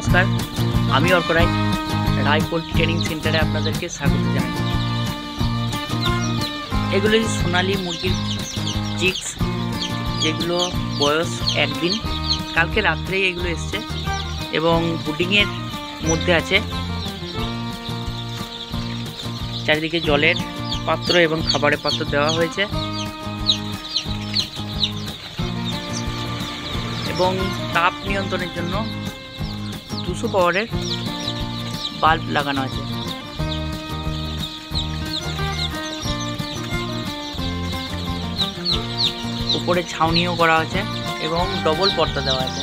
নমস্কার, আমি অর্ক রায়, রায় poultry training সেন্টারে আপনাদেরকে স্বাগত জানাই। এগুলো সোনালি মুরগির চিক্স, যেগুলো বয়স একদিন, কালকে রাত্রেই এগুলো এসছে এবং ব্রুডিংয়ের মধ্যে আছে। চারিদিকে জলের পাত্র এবং খাবারের পাত্র দেওয়া হয়েছে এবং তাপ নিয়ন্ত্রণের জন্য 200 পাওয়ারের বাল্ব লাগানো আছে। উপরে ছাউনিও করা আছে এবং ডবল পর্দা দেওয়া আছে,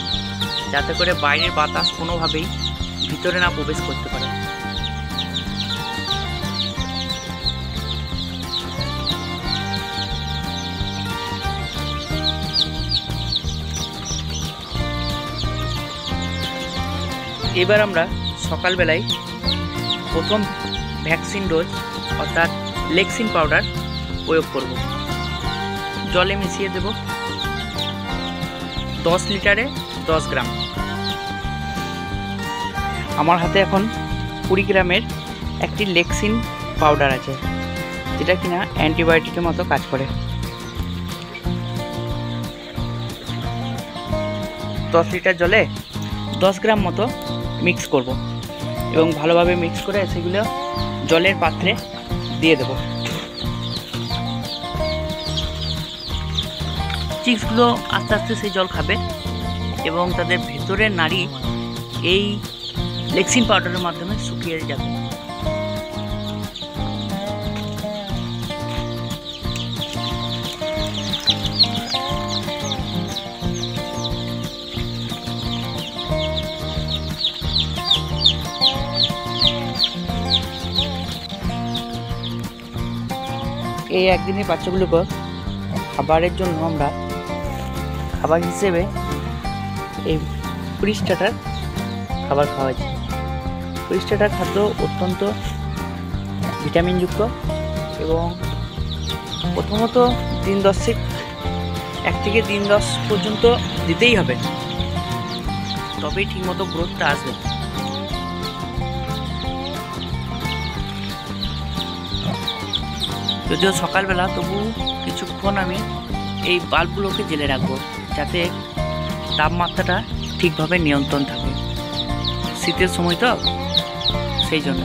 যাতে করে বাইরের বাতাস কোনোভাবেই ভিতরে না প্রবেশ করতে পারে। এবার আমরা সকালবেলায় প্রথম ভ্যাকসিন ডোজ অর্থাৎ লেক্সিন পাউডার প্রয়োগ করব। জলে মিশিয়ে দেব 10 লিটারে 10 গ্রাম। আমার হাতে এখন 20 গ্রামের একটি লেক্সিন পাউডার আছে, যেটা কিনা অ্যান্টিবায়োটিকের মতো কাজ করে। 10 লিটার জলে 10 গ্রাম মতো মিক্স করব এবং ভালোভাবে মিক্স করে সেগুলো জলের পাত্রে দিয়ে দেব। চিক্সগুলো আস্তে আস্তে সেই জল খাবে এবং তাদের ভেতরের নাড়ি এই লেক্সিন পাউডারের মাধ্যমে শুকিয়ে যাবে। এই একদিনের বাচ্চাগুলোকে খাবারের জন্য আমরা খাবার হিসেবে এই প্রিস্টার্টার খাবার খাওয়াচ্ছি। প্রিস্টার্টার খাদ্য অত্যন্ত ভিটামিনযুক্ত এবং প্রথমত দিন 1 থেকে দিন 10 পর্যন্ত দিতেই হবে, তবেই ঠিকমতো গ্রোথটা আসবে। যদিও সকালবেলা, তবু কিছুক্ষণ আমি এই বাল্বগুলোকে জ্বেলে রাখবো, যাতে তাপমাত্রাটা ঠিকভাবে নিয়ন্ত্রণ থাকে। শীতের সময় তো, সেই জন্য।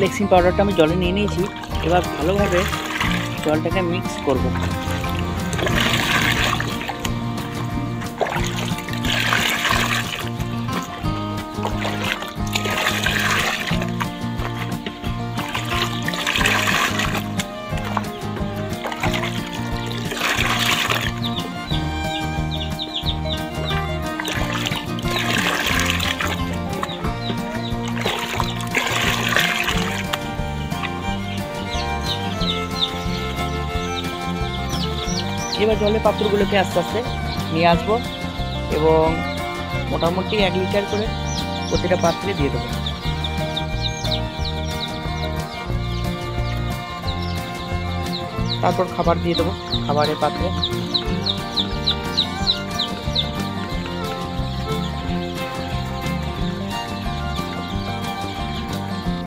লেক্সিন পাউডারটা আমি জলে নিয়ে নিয়েছি। এবার ভালোভাবে জলটাকে মিক্স করব। এবার জলের পাত্রগুলোকে আস্তে আস্তে নিয়ে আসবো এবং মোটামুটি 1 লিটার করে প্রতিটা পাত্রে দিয়ে দেবো। তারপর খাবার দিয়ে দেবো খাবারের পাত্রে।